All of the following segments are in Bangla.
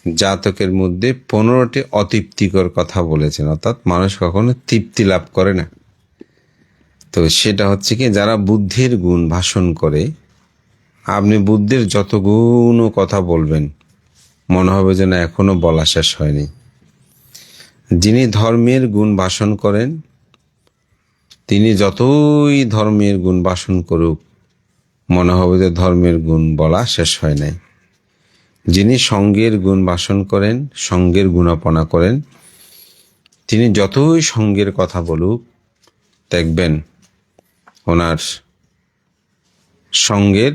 জাতকের মধ্যে 15টি অতৃপ্তিকর কথা বলেছেন, অর্থাৎ মানুষ কখনো তৃপ্তি লাভ করে না। তো সেটা হচ্ছে কি, যারা বুদ্ধির গুণ ভাষণ করে, আপনি বুদ্ধির যত গুণ ও কথা বলবেন মনে হবে যেন এখনো বলা শেষ হয়নি। যিনি ধর্মের গুণ ভাষণ করেন, তিনি যতই ধর্মের গুণ ভাষণ করুক মনে হবে যে ধর্মের গুণ বলা শেষ হয় নাই। যিনি সঙ্গের গুণ ভাষণ করেন, সঙ্গের গুণাপনা করেন, তিনি যতই সঙ্গের কথা বলুক দেখবেন ওনার সঙ্গের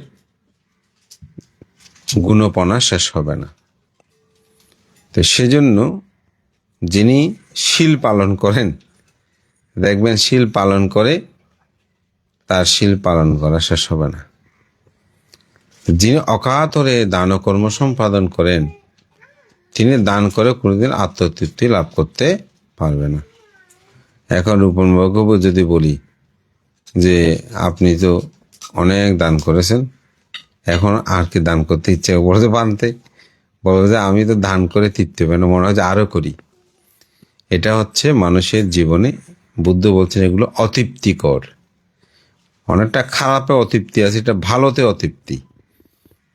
গুণপনা শেষ হবে না। তো সেজন্য যিনি শীল পালন করেন, দেখবেন শীল পালন করে তার শীল পালন করা শেষ হবে না। যিনি অকাতরে দান ও কর্ম সম্পাদন করেন, তিনি দান করে কোনোদিন আত্মতৃপ্তি লাভ করতে পারবে না। এখন রূপন বক্তব্য যদি বলি যে আপনি তো অনেক দান করেছেন, এখন আর কি দান করতে ইচ্ছে বলতে বানতে বলবে যে আমি তো দান করে তৃপ্তি পাই না, মনে হয় যে আরো করি। এটা হচ্ছে মানুষের জীবনে, বুদ্ধ বলছেন এগুলো অতৃপ্তিকর। অনেকটা খারাপে অতৃপ্তি আছে, এটা ভালোতে অতৃপ্তি।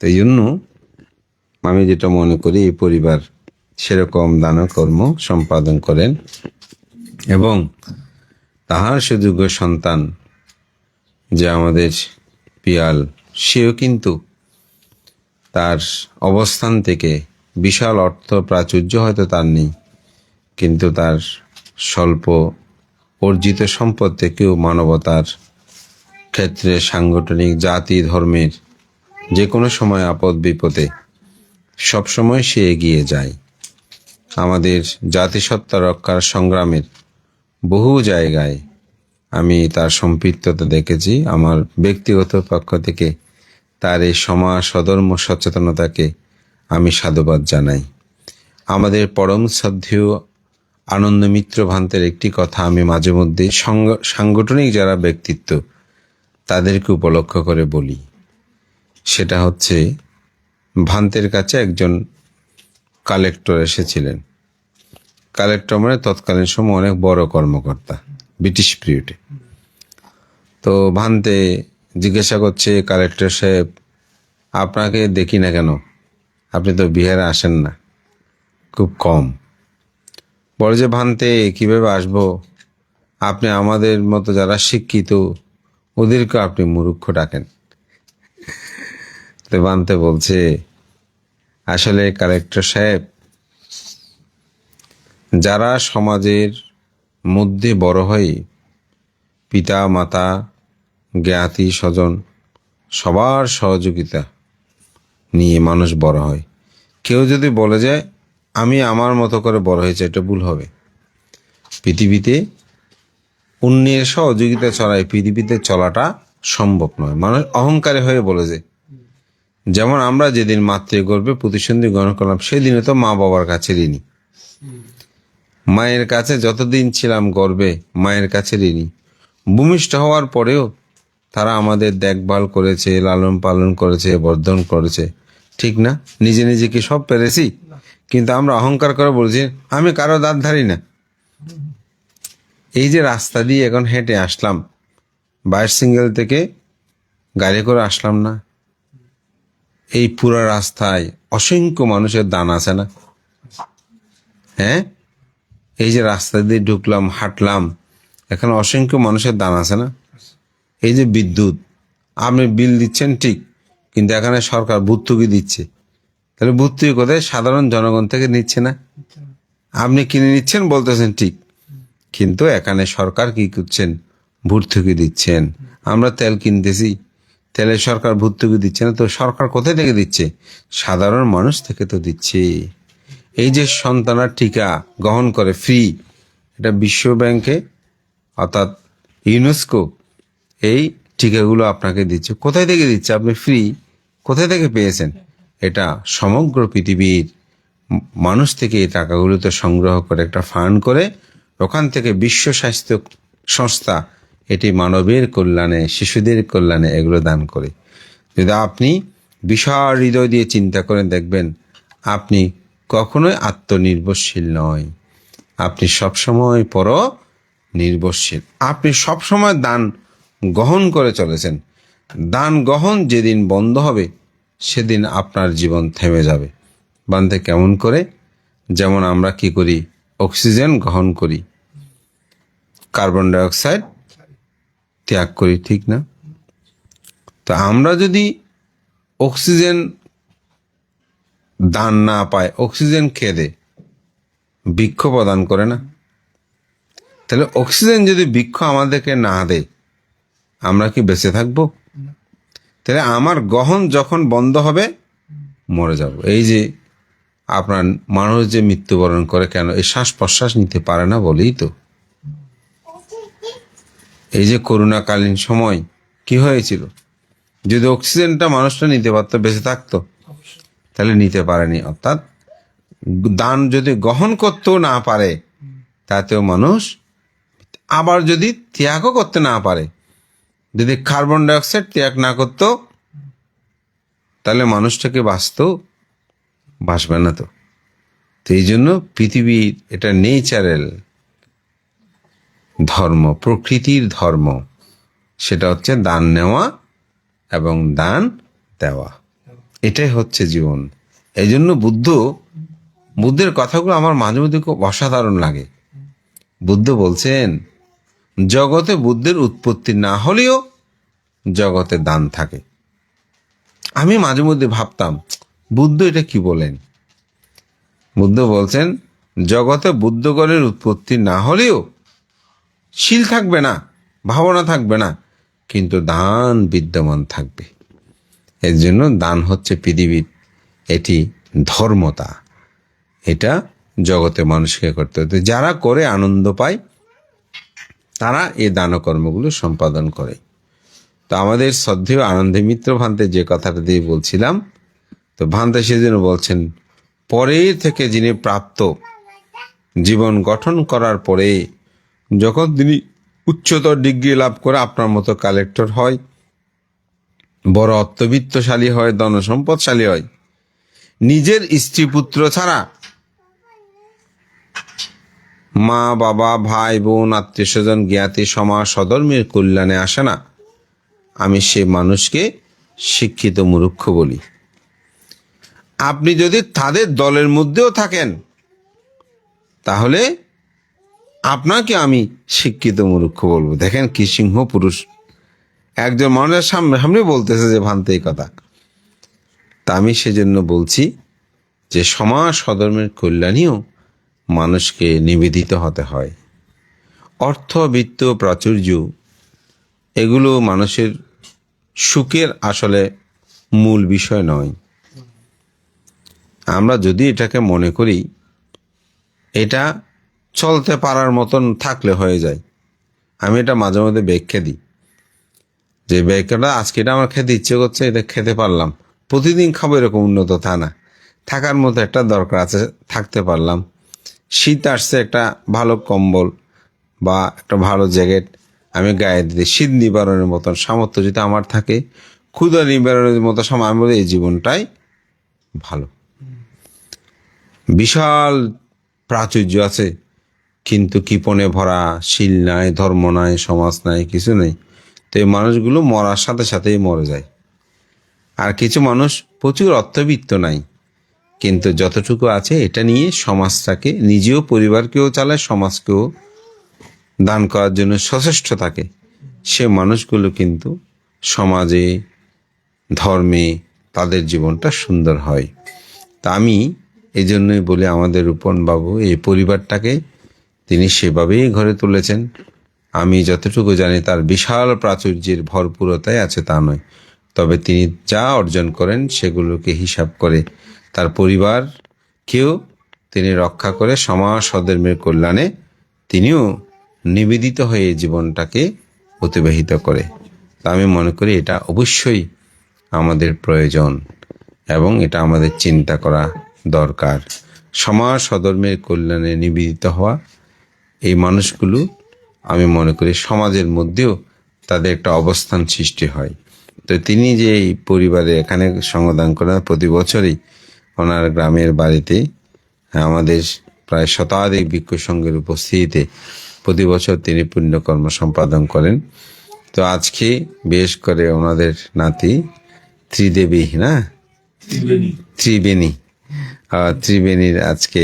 তো এই জন্য আমি যেটা মনে করি, এই পরিবার সেরকম দান কর্ম সম্পাদন করেন এবং তাহার সুযোগ্য সন্তান যে আমাদের পিয়াল, সেও কিন্তু তার অবস্থান থেকে বিশাল অর্থ প্রাচুর্য হয়তো তার নেই, কিন্তু তার স্বল্প অর্জিত সম্পদ থেকেও মানবতার ক্ষেত্রে, সাংগঠনিক, জাতি, ধর্মের যে কোনো সময় আপদ বিপদে সবসময় সে এগিয়ে যায়। আমাদের জাতিসত্তা রক্ষার সংগ্রামের বহু জায়গায় আমি তার সম্পৃক্ততা দেখেছি। আমার ব্যক্তিগত পক্ষ থেকে তার এই সমাজ সধর্ম সচেতনতাকে আমি সাধুবাদ জানাই। আমাদের পরম শ্রদ্ধেয় আনন্দ মিত্র ভান্তের একটি কথা আমি মাঝে মধ্যে সাংগঠনিক যারা ব্যক্তিত্ব তাদেরকে উপলক্ষ করে বলি। সেটা হচ্ছে, ভান্তের কাছে একজন কালেক্টর এসেছিলেন। কালেক্টর মানে তৎকালীন সময় অনেক বড় কর্মকর্তা, ব্রিটিশ পিরিয়ডে। তো ভান্তে জিজ্ঞাসা করছে, কালেক্টর সাহেব আপনাকে দেখি না কেন, আপনি তো বিহারে আসেন না, খুব কম। বলে যে ভান্তে কিভাবে আসবো, আপনি আমাদের মতো যারা শিক্ষিত ওদেরকে আপনি মূর্খ ডাকেন। তো ভান্তে বলছে, আসলে কালেক্টর সাহেব, যারা সমাজের মধ্যে বড় হয়, পিতা মাতা জ্ঞাতি স্বজন সবার সহযোগিতা নিয়ে মানুষ বড় হয়। কেউ যদি বলে যায় আমি আমার মতো করে বড় হয়েছে, এটা ভুল হবে। পৃথিবীতে অন্যের সহযোগিতা ছাড়াই পৃথিবীতে চলাটা সম্ভব নয়। মানুষ অহংকারী হয়ে বলে যে, যেমন আমরা যেদিন মাতৃগর্ভে প্রতিসন্ধি গ্রহণ করলাম সেদিনে তো মা বাবার কাছে ঋণী। মায়ের কাছে যতদিন ছিলাম গর্ভে মায়ের কাছে ঋণী। ভূমিষ্ঠ হওয়ার পরেও তারা আমাদের দেখভাল করেছে, লালন পালন করেছে, বর্ধন করেছে, ঠিক না? নিজে নিজে কি সব পেরেছি? কিন্তু আমরা অহংকার করে বলছি আমি কারো দাঁত ধারি না। এই যে রাস্তা দিয়ে এখন হেঁটে আসলাম, 22 সিঙ্গেল থেকে গাড়ি করে আসলাম না, এই পুরো রাস্তায় অসংখ্য মানুষের দান আছে না? হ্যাঁ, এই যে রাস্তা দিয়ে ঢুকলাম, হাঁটলাম, এখানে অসংখ্য মানুষের দান আছে না? এই যে বিদ্যুৎ, আপনি বিল দিচ্ছেন ঠিক, কিন্তু এখানে সরকার ভর্তুকি দিচ্ছে, তাহলে ভর্তুকি কোথায়? সাধারণ জনগণ থেকে নিচ্ছে না। আপনি কিনে নিচ্ছেন বলতেছেন ঠিক, কিন্তু এখানে সরকার কি করছেন? ভর্তুকি দিচ্ছেন। আমরা তেল কিনতেছি, তেলে সরকার ভর্তুকি দিচ্ছে না, তো সরকার কোথায় থেকে দিচ্ছে? সাধারণ মানুষ থেকে তো দিচ্ছে। এই যে সন্তানার টিকা গ্রহণ করে ফ্রি, এটা বিশ্ব ব্যাংকে অর্থাৎ ইউনেস্কো এই টিকাগুলো আপনাকে দিচ্ছে। কোথায় থেকে দিচ্ছে? আপনি ফ্রি কোথায় থেকে পেয়েছেন? এটা সমগ্র পৃথিবীর মানুষ থেকে এই টাকাগুলো তো সংগ্রহ করে একটা ফান্ড করে, ওখান থেকে বিশ্ব স্বাস্থ্য সংস্থা এটি মানবের কল্যাণে, শিশুদের কল্যাণে এগুলো দান করে। যদি আপনি বিশাল হৃদয় দিয়ে চিন্তা করেন দেখবেন আপনি কখনোই আত্মনির্ভরশীল নয়, আপনি সবসময় পর নির্ভরশীল। আপনি সবসময় দান গ্রহণ করে চলেছেন। দান গ্রহণ যেদিন বন্ধ হবে সেদিন আপনার জীবন থেমে যাবে। বান্ধে কেমন করে? যেমন আমরা কি করি, অক্সিজেন গ্রহণ করি, কার্বন ডাইঅক্সাইড ত্যাগ করি, ঠিক না? তো আমরা যদি অক্সিজেন দান না পায়, অক্সিজেন খেয়ে দে, বৃক্ষ প্রদান করে না, তাহলে অক্সিজেন যদি বৃক্ষ আমাদেরকে না দেয় আমরা কি বেঁচে থাকবো? তাহলে আমার গ্রহণ যখন বন্ধ হবে মরে যাব। এই যে আপনার মানুষ যে মৃত্যুবরণ করে কেন? এই শ্বাস প্রশ্বাস নিতে পারে না বলেই তো। এই যে করোনাকালীন সময় কি হয়েছিল, যদি অক্সিজেনটা মানুষটা নিতে পারতো বেঁচে থাকতো, তাহলে নিতে পারেনি। অর্থাৎ দান যদি গ্রহণ করতেও না পারে তাতেও মানুষ, আবার যদি ত্যাগও করতে না পারে, যদি কার্বন ডাইঅক্সাইড ত্যাগ না করতো তাহলে মানুষটাকে বাঁচবে না তো। তো এই জন্য পৃথিবীর এটা নেচারাল ধর্ম, প্রকৃতির ধর্ম, সেটা হচ্ছে দান নেওয়া এবং দান দেওয়া। এটাই হচ্ছে জীবন। এই জন্য বুদ্ধের কথাগুলো আমার মাঝে মধ্যে খুব অসাধারণ লাগে। বুদ্ধ বলছেন জগতে বুদ্ধের উৎপত্তি না হলেও জগতে দান থাকে। আমি মাঝে মধ্যে ভাবতাম বুদ্ধ এটা কি বলেন। বুদ্ধ বলছেন জগতে বুদ্ধগণের উৎপত্তি না হলেও শীল থাকবে না, ভাবনা থাকবে না, কিন্তু দান বিদ্যমান থাকবে। এর জন্য দান হচ্ছে পৃথিবীর এটি ধর্মতা, এটা জগতে মানুষকে করতে হতে, যারা করে আনন্দ পায় তারা এই দানকর্মগুলো সম্পাদন করে। তো আমাদের শ্রদ্ধেয় আনন্দে মিত্র ভান্তে যে কথাটা দিয়ে বলছিলাম, তো ভান্তে সেজন্য বলছেন পরের থেকে যিনি প্রাপ্ত জীবন গঠন করার পরে যখন তিনি উচ্চতর ডিগ্রি লাভ করে আপনার মতো কালেক্টর হয়, বড় অর্থবিত্তশালী হয়, ধনসম্পদশালী হয়, নিজের স্ত্রী পুত্র ছাড়া মা বাবা ভাই বোন আত্মীয় স্বজন জ্ঞাতি সমাজ সধর্মের কল্যাণে আসে না, আমি সে মানুষকে শিক্ষিত মূর্খ বলি। আপনি যদি তাদের দলের মধ্যেও থাকেন তাহলে আপনাকে আমি শিক্ষিত মূর্খ বলবো। দেখেন কি সিংহ পুরুষ, একজন মানুষের সামনে বলতেছে যে ভান্তে এই কথা। তা আমি সেজন্য বলছি যে সমাজ সধর্মের কল্যাণেও মানুষকে নিবেদিত হতে হয়। অর্থ বিত্ত প্রাচুর্য এগুলো মানুষের সুখের আসলে মূল বিষয় নয়। আমরা যদি এটাকে মনে করি এটা চলতে পারার মতন থাকলে হয়ে যায়। আমি এটা মাঝে মধ্যে ব্যাখ্যা দিই যে ব্যাখ্যাটা আজকে এটা আমার খেতে ইচ্ছে করছে, এটা খেতে পারলাম, প্রতিদিন খাবো এরকম উন্নত তা না, থাকার মতো একটা দরকার আছে, থাকতে পারলাম। শীত আসছে, একটা ভালো কম্বল বা একটা ভালো জ্যাকেট আমি গায়ে দিতে, শীত নিবারণের মতন সামর্থ্য যদি আমার থাকে, ক্ষুধা নিবারণের মতো সময়, আমি বলি এই জীবনটাই ভালো। বিশাল প্রাচুর্য আছে কিন্তু কিপণে ভরা, শীল নাই, ধর্ম নাই, সমাজ নাই, কিছু নেই। তো এই মানুষগুলো মরার সাথে সাথেই মরে যায়। আর কিছু মানুষ প্রচুর অর্থবিত্ত নাই, কিন্তু যতটুকু আছে এটা নিয়ে সমাজটাকে, নিজেও পরিবারকেও চালায়, সমাজকেও দান করার জন্য সচেষ্ট থাকে। সে মানুষগুলো কিন্তু সমাজে ধর্মে তাদের জীবনটা সুন্দর হয়। তা আমি এই জন্যই বলি আমাদের রূপন বাবু এই পরিবারটাকে তিনি সেভাবেই ঘরে তুলেছেন। আমি যতটুকু জানি তার বিশাল প্রাচুর্যের ভরপুরতায় আছে তা নয়, তবে তিনি যা অর্জন করেন সেগুলোকে হিসাব করে তার পরিবারকেও তিনি রক্ষা করে সমাজ সধর্মের কল্যাণে তিনিও নিবেদিত হয়ে জীবনটাকে অতিবাহিত করে। তা আমি মনে করি এটা অবশ্যই আমাদের প্রয়োজন এবং এটা আমাদের চিন্তা করা দরকার। সমাজ সধর্মের কল্যাণে নিবেদিত হওয়া এই মানুষগুলো আমি মনে করি সমাজের মধ্যেও তাদের একটা অবস্থান সৃষ্টি হয়। তো তিনি যে এই পরিবারে এখানে সঙ্গদান করেন প্রতি বছরই ওনার গ্রামের বাড়িতে আমাদের প্রায় শতাধিক ভিক্ষু সংঘের উপস্থিতিতে প্রতি বছর তিনি পুণ্যকর্ম সম্পাদন করেন। তো আজকে বেশ করে ওনাদের নাতি ত্রিদেবী না ত্রিবেণীর আজকে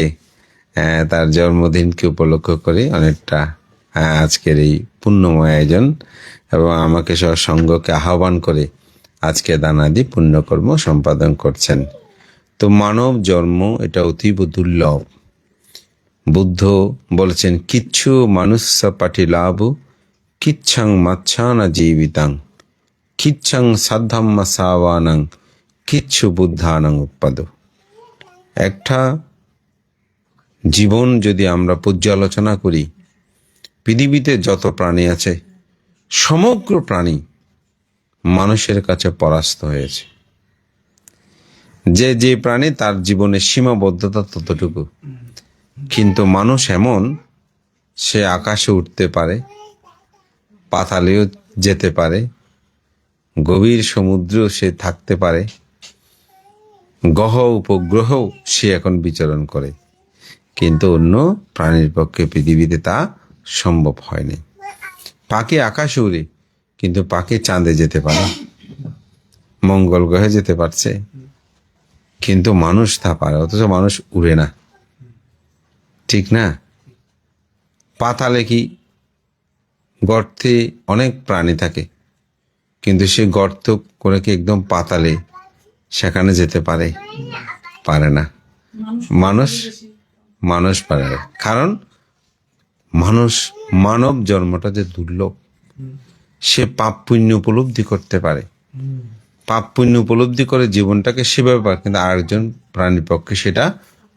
তার জন্মদিনকে উপলক্ষ করে অনেকটা আজকের এই পুণ্যময় আয়োজন, এবং আমাকে সহ সঙ্গকে আহ্বান করে আজকে দানাদি পুণ্যকর্ম সম্পাদন করছেন। তো মানব জন্ম এটা অতীব দুর্লভ। বুদ্ধ বলেছেন, কিচ্ছু মানুষ পাঠি লাভ, কিচ্ছং মাচ্ছানা জীবিতাং, কিচ্ছং সাধ্যাম্মা সাবানাং, কিচ্ছু বুদ্ধানাং উৎপাদ। একটা জীবন যদি আমরা পর্যালোচনা করি, পৃথিবীতে যত প্রাণী আছে সমগ্র প্রাণী মানুষের কাছে পরাস্ত হয়েছে। যে প্রাণী তার জীবনের সীমাবদ্ধতা ততটুকু, কিন্তু মানুষ এমন, সে আকাশে উঠতে পারে, পাতালেও যেতে পারে, গভীর সমুদ্রেও সে থাকতে পারে, গ্রহ উপগ্রহেও সে এখন বিচরণ করে, কিন্তু অন্য প্রাণীর পক্ষে পৃথিবীতে তা সম্ভব হয়নি। পাখি আকাশে উড়ে, কিন্তু পাখি চাঁদে যেতে পারে, মঙ্গল গ্রহে যেতে পারছে, কিন্তু মানুষ তা পারে, অথচ মানুষ উড়ে না, ঠিক না? পাতালে কি গর্তে অনেক প্রাণী থাকে, কিন্তু সে গর্ত করে কি একদম পাতালে সেখানে যেতে পারে? পারে না। মানুষ পারে না, কারণ মানব জন্মটা যে দুর্লভ। সে পাপ পুণ্য উপলব্ধি করতে পারে, পাপ পুণ্য উপলব্ধি করে জীবনটাকে সেভাবে পারে, কিন্তু আরেকজন প্রাণীর পক্ষে সেটা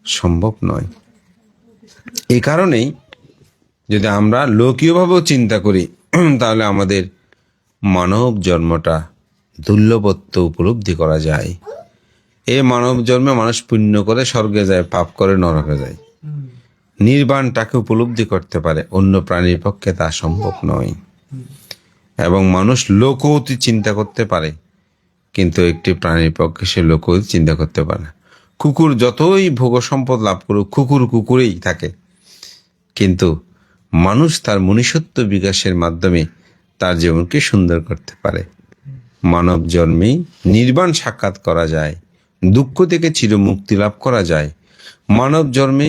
সম্ভব নয়। এই কারণেই যদি আমরা লৌকিকভাবেও চিন্তা করি, তাহলে আমাদের মানব জন্মটা দুর্লভত্ব উপলব্ধি করা যায়। এই মানব জন্মে মানুষ পুণ্য করে স্বর্গে যায়, পাপ করে নরকে যায়, নির্বাণটাকে উপলব্ধি করতে পারে, অন্য প্রাণীর পক্ষে তা সম্ভব নয়। এবং মানুষ লোকৌতি চিন্তা করতে পারে, কিন্তু একটি প্রাণীর পক্ষে সে লোকৌতি চিন্তা করতে পারে না। কুকুর যতই ভোগ সম্পদ লাভ করুক, কুকুরেই থাকে, কিন্তু মানুষ তার মনুষ্যত্ব বিকাশের মাধ্যমে তার জীবনকে সুন্দর করতে পারে। মানব জন্মে নির্বাণ সাক্ষাৎ করা যায়, দুঃখ থেকে চিরমুক্তি লাভ করা যায়। মানব জন্মে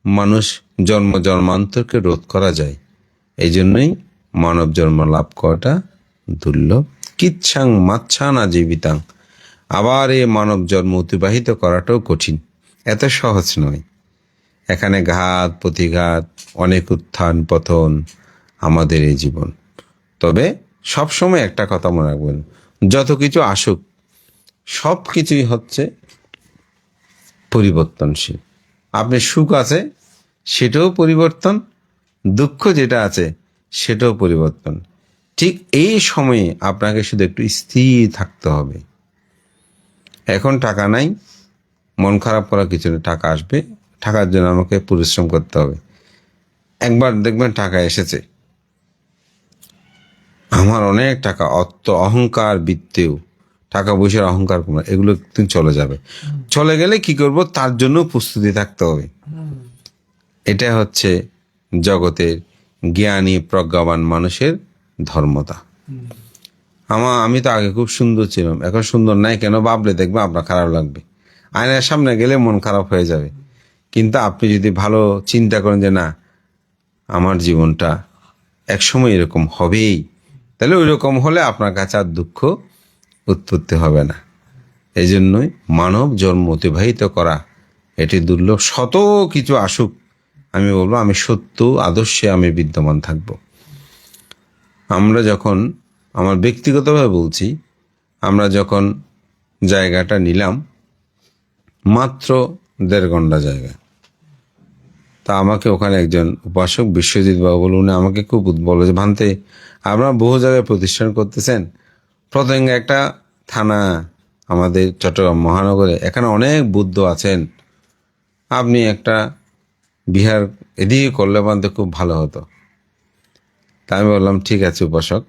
মানুষ জন্মান্তরকে রোধ করা যায়। এই জন্যই মানব জন্ম লাভ করাটা দুর্লভ। কিচ্ছাং মাচ্ছানা জীবিতাং। আবার এই মানব জন্ম অতিবাহিত করাটাও কঠিন, এত সহজ নয়। এখানে ঘাত প্রতিঘাত, অনেক উত্থান পতন আমাদের এই জীবন। তবে সবসময় একটা কথা মনে রাখবেন, যত কিছু আসুক সব কিছুই হচ্ছে পরিবর্তনশীল। আপনি সুখ আছে সেটাও পরিবর্তন, দুঃখ যেটা আছে সেটাও পরিবর্তন। ঠিক এই সময়ে আপনাকে শুধু একটু স্থির থাকতে হবে। এখন টাকা নাই, মন খারাপ করা কিছু না, টাকা আসবে, টাকার জন্য আমাকে পরিশ্রম করতে হবে। একবার দেখবেন টাকা এসেছে, আমার অনেক টাকা, অহংকার বৃত্তেও টাকা পয়সার অহংকার কমে, এগুলো একদিন চলে যাবে। চলে গেলে কি করব, তার জন্য প্রস্তুতি থাকতে হবে। এটা হচ্ছে জগতের জ্ঞানী প্রজ্ঞাবান মানুষের ধর্মতা। আমি তো আগে খুব সুন্দর ছিলাম, এখন সুন্দর নাই কেন ভাবলে দেখবে আপনার খারাপ লাগবে। আয়নার সামনে গেলে মন খারাপ হয়ে যাবে। কিন্তু আপনি যদি ভালো চিন্তা করেন যে না, আমার জীবনটা একসময় এরকম হবেই, তাহলে ওই রকম হলে আপনার কাছে আর দুঃখ উৎপত্তি হবে না। এই জন্যই মানব জন্ম অতিবাহিত করা এটি দুর্লভ। শত কিছু আসুক, আমি বলবো আমি সত্য আদর্শে আমি বিদ্যমান থাকব। আমরা যখন, আমার ব্যক্তিগতভাবে বলছি, আমরা যখন জায়গাটা নিলাম, মাত্র 1.5 ঘন্টা জায়গা, তা আমাকে ওখানে একজন উপাসক বিশ্বজিৎ বাবু বলে, উনি আমাকে খুব বলে যে, ভান্তে আপনারা বহু জায়গায় প্রতিষ্ঠান করতেছেন, প্রথমে একটা থানা আমাদের চট্টগ্রাম মহানগরে, এখানে অনেক বুদ্ধ আছেন, আপনি একটা বিহার এদিকে করলে বানতে খুব ভালো হতো। তা আমি বললাম ঠিক আছে উপাসক,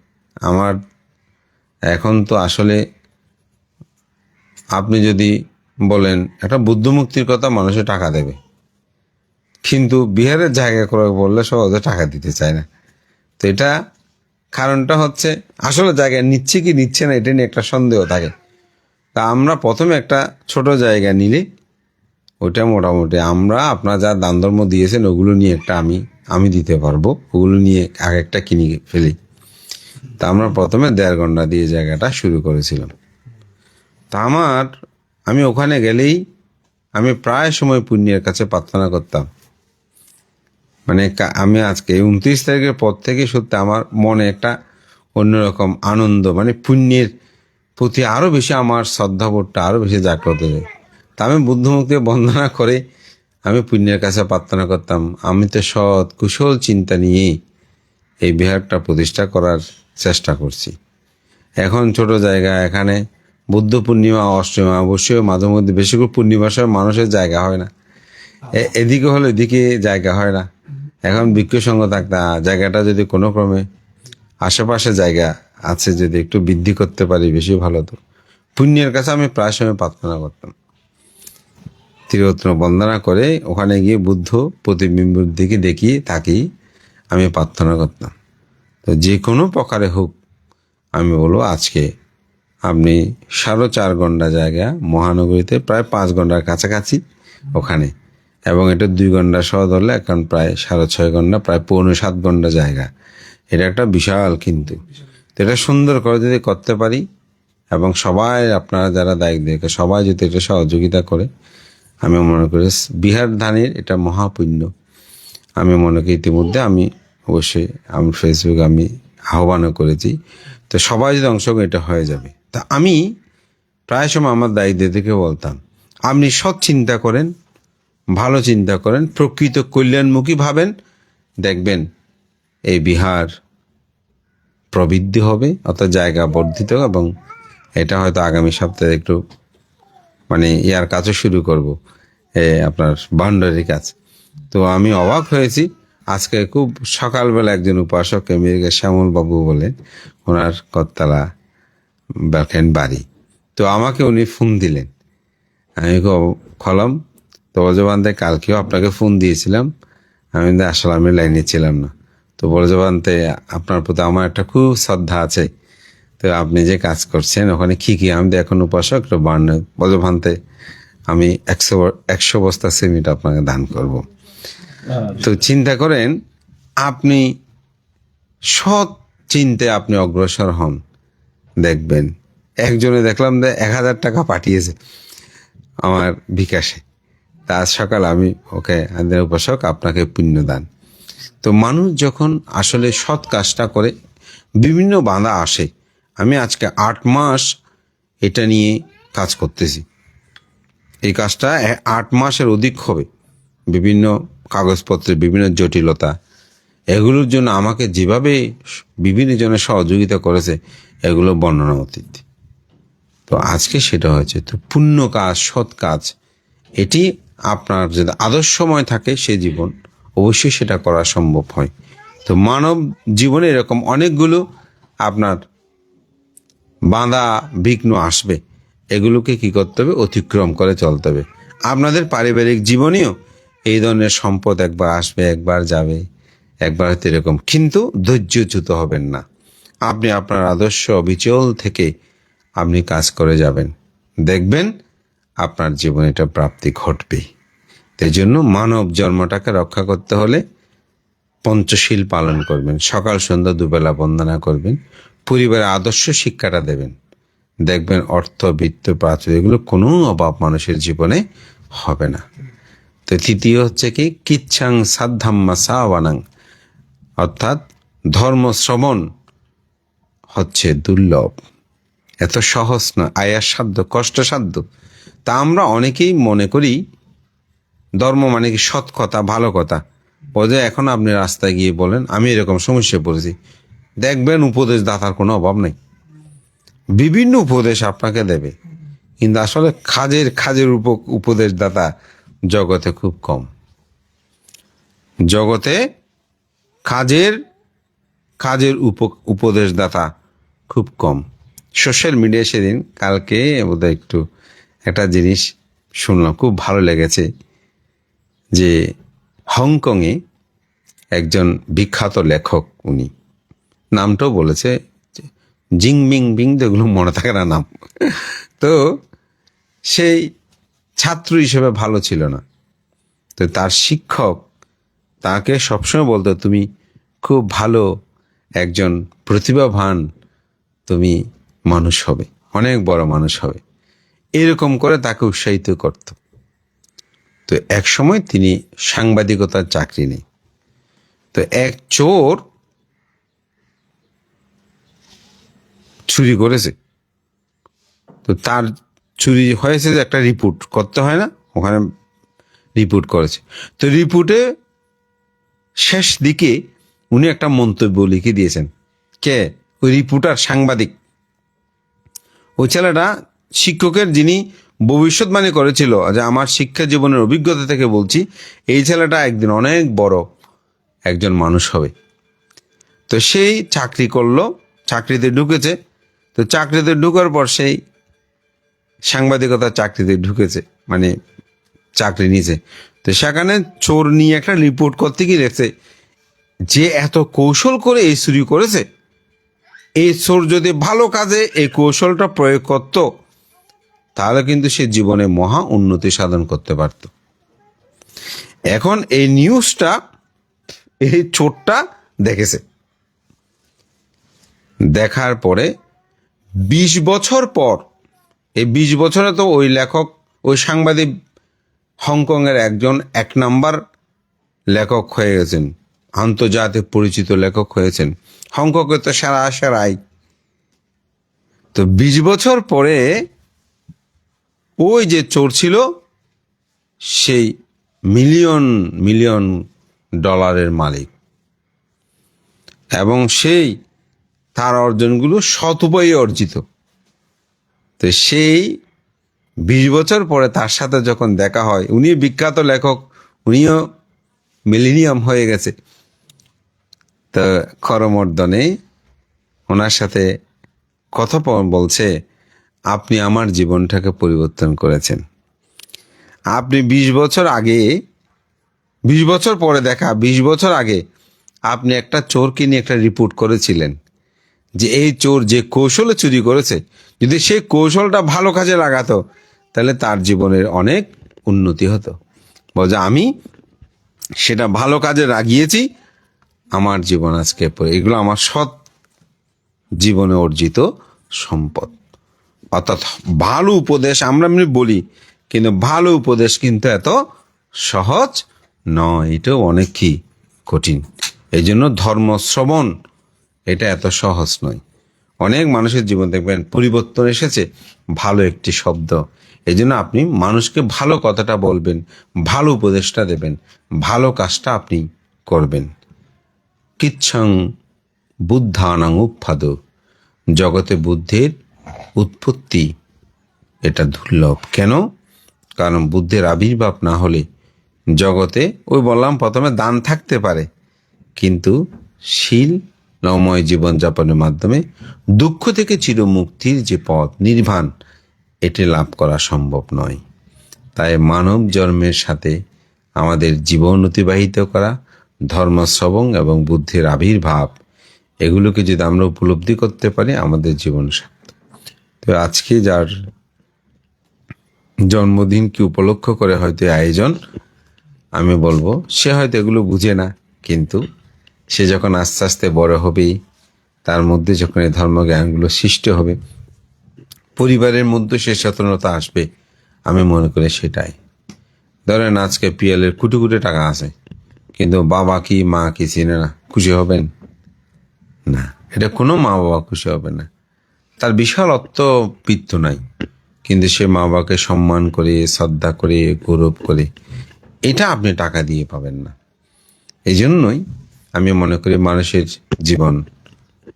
আমার এখন তো আসলে আপনি যদি বলেন একটা বুদ্ধ মুক্তির কথা, মানুষে টাকা দেবে, কিন্তু বিহারের জায়গা ক্রয় বললে সহজে টাকা দিতে চায় না। তো এটা কারণটা হচ্ছে আসলে জায়গা নিচ্ছে কি নিচ্ছে না এটা নিয়ে একটা সন্দেহ থাকে। তা আমরা প্রথমে একটা ছোট জায়গা নিলে ওটা মোটামুটি আমরা আপনার যা দান ধর্ম দিয়েছেন ওগুলো নিয়ে একটা আমি দিতে পারবো, ওগুলো নিয়ে আগে একটা কিনে ফেলি। তা আমরা প্রথমে 1.5 ঘন্টা দিয়ে জায়গাটা শুরু করেছিলাম। তা আমি ওখানে গেলেই আমি প্রায় সময় পুণ্যের কাছে প্রার্থনা করতাম। মানে আমি আজকে 29 তারিখের পর থেকে সত্যি আমার মনে একটা অন্যরকম আনন্দ, মানে পুণ্যের প্রতি আরও বেশি আমার শ্রদ্ধাবোধটা আরও বেশি জাগ্রত যায়। তা আমি বুদ্ধমুখকে বন্দনা করে আমি পুণ্যের কাছে প্রার্থনা করতাম, আমি তো সৎ কুশল চিন্তা নিয়েই এই বিহারটা প্রতিষ্ঠা করার চেষ্টা করছি। এখন ছোট জায়গা, এখানে বুদ্ধ পূর্ণিমা, অষ্টমী, অবশ্যই মাঝে মধ্যে বেশি করে পূর্ণিমার সময় মানুষের জায়গা হয় না, এদিকে হলে এদিকে জায়গা হয় না। এখন ভিক্ষু সঙ্গ থাকতে জায়গাটা যদি কোনো ক্রমে আশেপাশে জায়গা আছে যদি একটু বৃদ্ধি করতে পারি বেশি ভালো। তো পুণ্যের কাছে আমি প্রায় সময় প্রার্থনা করতাম, ত্রিরত্ন বন্দনা করে ওখানে গিয়ে বুদ্ধ প্রতিবিম্বের দিকে দেখিয়ে তাকিয়ে আমি প্রার্থনা করতাম। তো যে কোনো প্রকারে হোক আমি বলবো আজকে আপনি 4.5 ঘন্টা জায়গা মহানগরীতে, প্রায় 5 ঘন্টার কাছাকাছি ওখানে, এবং এটা 2 ঘন্টা সহ ধরলে এখন প্রায় 6.5 ঘন্টা, প্রায় 6.75 ঘন্টা জায়গা। এটা একটা বিশাল, কিন্তু তো এটা সুন্দর করে যদি করতে পারি এবং সবাই আপনারা যারা দায়িত্ব সবাই যদি এটা সহযোগিতা করে, আমি মনে করি বিহার ধানের এটা মহাপুণ্য। আমি মনে করি ইতিমধ্যে আমি অবশ্যই আমি ফেসবুকে আমি আহ্বানও করেছি, তো সবাই যদি অংশগ্রহণ এটা হয়ে যাবে। তা আমি প্রায় সময় আমার দায়িত্বকে বলতাম, আপনি সৎ চিন্তা করেন, ভালো চিন্তা করেন, প্রকৃত কল্যাণমুখী ভাবেন, দেখবেন এই বিহার প্রবৃদ্ধি হবে, অর্থাৎ জায়গা বর্ধিত, এবং এটা হয়তো আগামী সপ্তাহে একটু মানে ইয়ার কাজও শুরু করব, আপনার বাউন্ডারির কাজ। তো আমি অবাক হয়েছি, আজকে খুব সকালবেলা একজন উপাসক আমেরিকা শ্যামল বাবু বলে, ওনার কর্তালা দেখেন বাড়ি, তো আমাকে উনি ফোন দিলেন। আমি খলাম তো বলজবান্তে কালকেও আপনাকে ফোন দিয়েছিলাম, আমি আসলে আমি লাইনে ছিলাম না। তো বলজবান্তে আপনার প্রতি আমার একটা খুব শ্রদ্ধা আছে, তো আপনি যে কাজ করছেন ওখানে কি কি, আমি এখন উপাসক বলজভান্তে আমি 100 বস্তা সিমেন্ট আপনাকে দান করব। তো চিন্তা করেন, আপনি সৎ চিন্তে আপনি অগ্রসর হন, দেখবেন একজনে দেখলাম যে 1000 টাকা পাঠিয়েছে আমার বিকাশে, তা আজ সকাল আমি ওকে উপাসক আপনাকে পুণ্য দান। তো মানুষ যখন আসলে সৎ কাজটা করে বিভিন্ন বাধা আসে। আমি আজকে 8 মাস এটা নিয়ে কাজ করতেছি, এই কাজটা 8 মাসের অধিক হবে। বিভিন্ন কাগজপত্রের বিভিন্ন জটিলতা, এগুলোর জন্য আমাকে যেভাবে বিভিন্ন জনের সহযোগিতা করেছে এগুলো বর্ণনা অতীত। তো আজকে সেটা হয়েছে। তো পুণ্য কাজ, সৎ কাজ, এটি আপনার যদি আদর্শময় থাকে সে জীবন অবশ্যই সেটা করা সম্ভব হয়। তো মানব জীবনে এরকম অনেকগুলো আপনার বাধা বিঘ্ন আসবে, এগুলোকে কি করতে হবে, অতিক্রম করে চলতে হবে। আপনাদের পারিবারিক জীবনেও এই ধরনের সম্পদ একবার আসবে, একবার যাবে, একবার হয়তো এরকম, কিন্তু ধৈর্যচ্যুত হবেন না। আপনি আপনার আদর্শ অবিচল থেকে আপনি কাজ করে যাবেন, দেখবেন আপনার জীবনে এটা প্রাপ্তি ঘটবে। তাই জন্য মানব জন্মটাকে রক্ষা করতে হলে পঞ্চশীল পালন করবেন, সকাল সন্ধ্যা দুবেলা বন্দনা করবেন, পরিবারের আদর্শ শিক্ষাটা দেবেন, দেখবেন অর্থ বৃত্ত প্রাচুর্য এগুলো কোনো অভাব মানুষের জীবনে হবে না। তো তৃতীয় হচ্ছে কি, কিচ্ছাং সাধ্যাম্মা সাওয়ানাং, অর্থাৎ ধর্ম শ্রবণ হচ্ছে দুর্লভ, এত সহজ না, আয়াসাধ্য, কষ্টসাধ্য। তা আমরা অনেকেই মনে করি ধর্ম মানে কি সৎ কথা, ভালো কথা। বোঝে এখন আপনি রাস্তায় গিয়ে বলেন আমি এরকম সমস্যায় পড়েছি, দেখবেন উপদেশ দাতার কোনো অভাব নেই, বিভিন্ন উপদেশ আপনাকে দেবে, কিন্তু আসলে খাজের উপদেশ দাতা জগতে খুব কম। জগতে কাজের উপদেশ দাতা খুব কম। সোশ্যাল মিডিয়ায় সেদিন কালকে বোধহয় একটু একটা জিনিস শুনলাম, খুব ভালো লেগেছে যে হংকংয়ে একজন বিখ্যাত লেখক, উনি নামটাও বলেছে, জিংমিং বিং, যেগুলো মনে থাকে না নাম। তো সেই ছাত্র হিসেবে ভালো ছিল না, তো তার শিক্ষক তাকে সবসময় বলতো, তুমি খুব ভালো একজন প্রতিভাবান, তুমি মানুষ হবে, অনেক বড় মানুষ হবে, এরকম করে তাকে উৎসাহিত করত। তো এক সময় তিনি সাংবাদিকতার চাকরি নেই, তো এক চোর চুরি করেছে, তো তার চুরি হয়েছে যে একটা রিপোর্ট করতে হয় না, ওখানে রিপোর্ট করেছে। তো রিপোর্টে শেষ দিকে উনি একটা মন্তব্য লিখে দিয়েছেন। কে? ওই রিপোর্টার, সাংবাদিক। ওই ছেলেটা শিক্ষকের, যিনি ভবিষ্যৎবাণী করেছিল যে আমার শিক্ষা জীবনের অভিজ্ঞতা থেকে বলছি, এই ছেলেটা একদিন অনেক বড় একজন মানুষ হবে। তো সেই চাকরি করলো, চাকরিতে ঢুকেছে। তো চাকরিতে ঢুকার পর সেই সাংবাদিকতার চাকরিতে ঢুকেছে, মানে চাকরি নিয়েছে। তো সেখানে চোর নিয়ে একটা রিপোর্ট করতে গিয়ে দেখছে যে এত কৌশল করে এই চুরি করেছে, এই চোর যদি ভালো কাজে এই কৌশলটা প্রয়োগ করত, তাহলে কিন্তু সে জীবনে মহা উন্নতি সাধন করতে পারত। এখন এই নিউজটা এই চোরটা দেখেছে, দেখার পরে 20 বছর পর, এই 20 বছরে তো ওই লেখক, ওই সাংবাদিক হংকংয়ের একজন 1 নাম্বার লেখক হয়ে গেছেন, আন্তর্জাতিক পরিচিত লেখক হয়েছেন। হংকংয়ে তো সেরাই। তো 20 বছর পরে ওই যে চোর ছিল, সেই মিলিয়ন মিলিয়ন ডলারের মালিক, এবং সেই তার অর্জনগুলো সৎ উপায়ে অর্জিত। তো সেই 20 বছর পরে তার সাথে যখন দেখা হয়, উনিও বিখ্যাত লেখক, উনিও মিলেনিয়াম হয়ে গেছে। তো করমর্দনে ওনার সাথে কথা বলছে, আপনি আমার জীবনটাকে পরিবর্তন করেছেন। আপনি 20 বছর আগে, 20 বছর পরে দেখা, 20 বছর আগে আপনি একটা চোরকে নিয়ে একটা রিপোর্ট করেছিলেন যে এই চোর যে কৌশলে চুরি করেছে, যদি সেই কৌশলটা ভালো কাজে লাগাতো, তাহলে তার জীবনের অনেক উন্নতি হতো। বলছে আমি সেটা ভালো কাজে লাগিয়েছি, আমার জীবন আজকে, এগুলো আমার সৎ জীবনে অর্জিত সম্পদ। অর্থাৎ ভালো উপদেশ আমরা এমনি বলি, কিন্তু ভালো উপদেশ কিন্তু এত সহজ নয়, এটাও অনেক কি কঠিন। এই জন্য ধর্ম শ্রবণ এটা এত সহজ নয়। অনেক মানুষের জীবন দেখবেন পরিবর্তন এসেছে ভালো একটি শব্দ। এই জন্য আপনি মানুষকে ভালো কথাটা বলবেন, ভালো উপদেশটা দেবেন, ভালো কাজটা আপনি করবেন। কিচ্ছং বুদ্ধানাং উৎপাদ, জগতে বুদ্ধের উৎপত্তি এটা দুর্লভ। কেন? কারণ বুদ্ধের আবির্ভাব না হলে জগতে, ওই বললাম প্রথমে, দান থাকতে পারে, কিন্তু শীলময় জীবনযাপনের মাধ্যমে দুঃখ থেকে চিরমুক্তির যে পথ, নির্বাণ, এটি লাভ করা সম্ভব নয়। তাই মানব জন্মের সাথে আমাদের জীবন অতিবাহিত করা, ধর্ম শ্রবণ এবং বুদ্ধির আবির্ভাব, এগুলোকে যদি আমরা উপলব্ধি করতে পারি, আমাদের জীবন সার্থক। তো আজকে যার জন্মদিনকে উপলক্ষ করে হয়তো আয়োজন, আমি বলবো সে হয়তো এগুলো বুঝে না, কিন্তু সে যখন আস্তে আস্তে বড় হবে, তার মধ্যে যখন এই ধর্মজ্ঞানগুলো সৃষ্টি হবে, পরিবারের মধ্যে সে সচেতনতা আসবে, আমি মনে করি সেটাই। ধরেন আজকে পিএলের কোটি কোটি টাকা আছে, কিন্তু বাবা কি মা কি চিনে না, খুশি হবেন না? এটা কোনো মা বাবা খুশি হবে না। তার বিশাল অর্থবিত্ত নাই, কিন্তু সে মা বাবাকে সম্মান করে, শ্রদ্ধা করে, গৌরব করে, এটা আপনি টাকা দিয়ে পাবেন না। এই জন্যই আমি মনে করি মানুষের জীবন,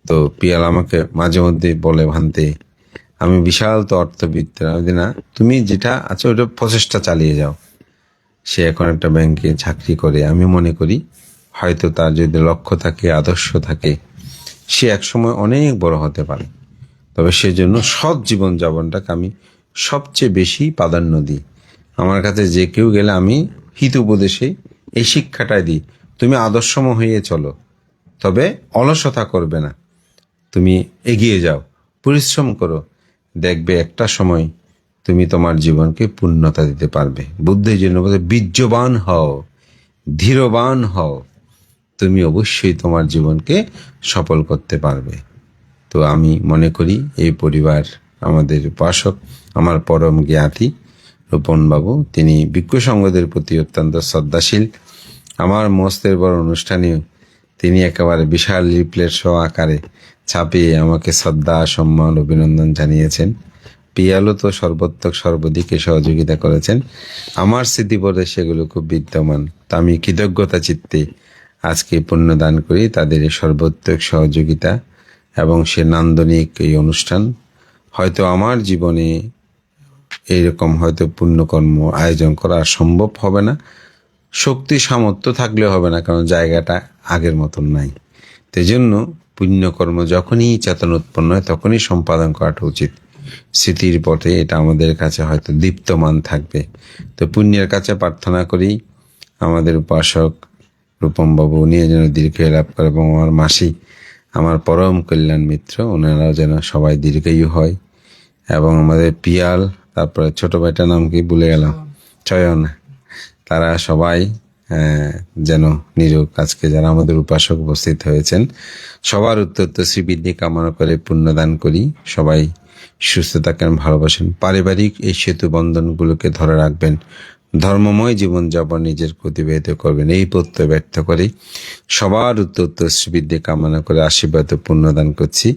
তো পিয়াল আমাকে মাঝে মধ্যে বলে, ভান্তে আমি বিশাল তো অর্থবিত্ত না, তুমি যেটা আছো ওটা প্রচেষ্টা চালিয়ে যাও। সে এখন একটা ব্যাংকে চাকরি করে, আমি মনে করি হয়তো তার যদি লক্ষ্য থাকে, আদর্শ থাকে, সে একসময় অনেক বড় হতে পারে। তবে সেজন্য সৎ জীবনযাপনটাকে আমি সবচেয়ে বেশি প্রাধান্য দিই। আমার কাছে যে কেউ গেলে আমি হিত উপদেশে এই শিক্ষাটাই দিই, তুমি আদর্শম হয়ে চলো, তবে অলসতা করবে না, তুমি এগিয়ে যাও, পরিশ্রম করো, দেখবে একটা সময় তুমি তোমার জীবনকে পূর্ণতা দিতে পারবে। বুদ্ধের জন্য বলে বীর্যবান হও, ধীরবান হও, তুমি অবশ্যই তোমার জীবনকে সফল করতে পারবে। তো আমি মনে করি এই পরিবার আমাদের উপাসক, আমার পরম জ্ঞাতি রূপনবাবু, তিনি ভিক্ষু সংঘদের প্রতি অত্যন্ত শ্রদ্ধাশীল। আমার মস্তের বড় অনুষ্ঠানেও তিনি একেবারে বিশাল লিফলেট সহ আকারে ছাপিয়ে আমাকে শ্রদ্ধা, সম্মান, অভিনন্দন জানিয়েছেন। পিয়ালো তো সর্বোত্তক সর্বদিকে সহযোগিতা করেছেন। আমার স্মৃতিপটে সেগুলো খুব বিদ্যমান। তা আমি কৃতজ্ঞতা চিত্তে আজকে পুণ্যদান করি তাদের এই সর্বোত্তক সহযোগিতা এবং সে নান্দনিক এই অনুষ্ঠান। হয়তো আমার জীবনে এইরকম হয়তো পুণ্যকর্ম আয়োজন করা সম্ভব হবে না, শক্তি সামর্থ্য থাকলে হবে না, কারণ জায়গাটা আগের মতন নাই। সেই জন্য পুণ্যকর্ম যখনই চেতন উৎপন্ন হয় তখনই সম্পাদন করাটা উচিত। স্মৃতির পথে এটা আমাদের কাছে হয়তো দীপ্তমান থাকবে। তো পুণ্যের কাছে প্রার্থনা করি আমাদের উপাসক রূপমবাবু নিয়ে যেন দীর্ঘায়ু লাভ করে, এবং আমার মাসি, আমার পরম কল্যাণ মিত্র, ওনারাও যেন সবাই দীর্ঘায়ু হয়, এবং আমাদের পিয়াল, তারপরে ছোট ভাইটার নাম কি ভুলে গেলাম, চয়ন, তারা সবাই যেন নিরোগ। আজকে যারা আমাদের উপাসক উপস্থিত হয়েছেন সবার উত্তর শ্রীবৃদ্ধি কামনা করে পুণ্যদান করি। সবাই সুস্থ থাকেন, ভালোবাসেন, পারিবারিক এই সেতু বন্ধনগুলোকে ধরে রাখবেন, ধর্মময় জীবনযাপন নিজের প্রতিবাহিত করবেন, এই প্রত্যয় ব্যক্ত করে সবার উত্তর শ্রীবৃদ্ধি কামনা করে আশীর্বাদ পুণ্যদান করছি।